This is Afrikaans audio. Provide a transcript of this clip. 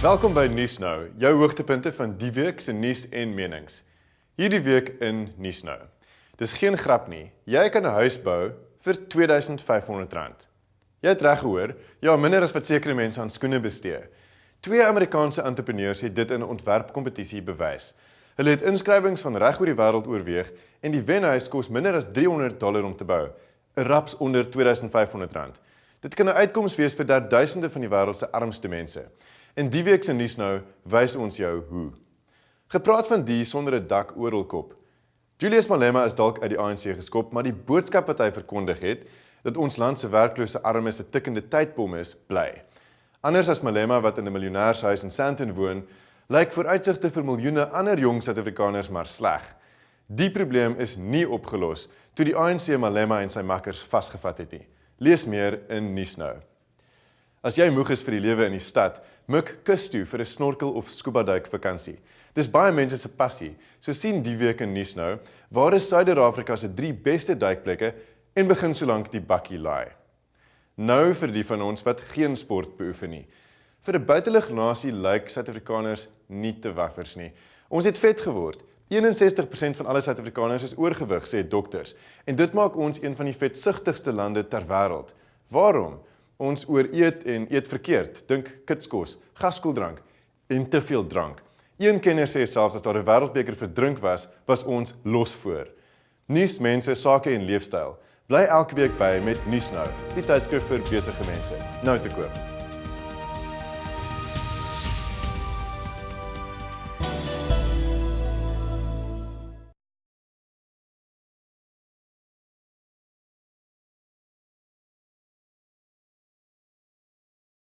Welkom by Nuus Nou, jou hoogtepunte van die week se nuus en menings. Hierdie week in Nuus Nou. Dis geen grap nie. Jy kan 'n huis bou vir R2500. Jy het reg gehoor, ja, minder as wat sekere mense aan skoene bestee. 2 Amerikaanse entrepreneurs het dit in 'n ontwerpkompetisie bewys. Hulle het inskrywings van reg oor die wêreld oorweeg en die wenhuis kos minder as $300 om te bou, 'n raps onder R2500. Dit kan 'n uitkoms wees vir duisende van die wêreld se armste mense. In die week se nuus nou wys ons jou hoe. Gepraat van die sonder 'n dak oor hul kop. Julius Malema is dalk uit die ANC geskop, maar die boodskap wat hy verkondig het, dat ons land se werklose armes 'n tikkende tydbom is, bly. Anders as Malema wat in 'n miljonêrshuis in Sandton woon, lyk vooruitsigte vir miljoene ander jong Suid-Afrikaners maar sleg. Die probleem is nie opgelos toe die ANC Malema en sy makkers vasgevat het nie. Lees meer in Nuus Nou. As jy moeg is vir die lewe in die stad, mik kus toe vir 'n snorkel of scuba duik vakansie. Dis baie mense se passie, so sien die week in Nuus Nou, waar is Suider-Afrika se 3 beste duikplekke en begin solank die bakkie laai. Nou vir die van ons wat geen sport beoefen nie. Vir 'n buitelugnasie lyk Suid-Afrikaners nie te waffers nie. Ons het vet geword. 61% van alle Suid-Afrikaners is oorgewig, sê dokters, en dit maak ons een van die vetsigtigste lande ter wêreld. Waarom? Ons ooreet en eet verkeerd, dink kitskos, gaskoeldrank en te veel drank. Een kenner sê selfs as daar 'n wêreldbeker vir drink was ons los voor. Nuus, mense, sake en leefstyl. Bly elke week by met Nuus Nou, die tydskrif vir besige mense. Nou te koop.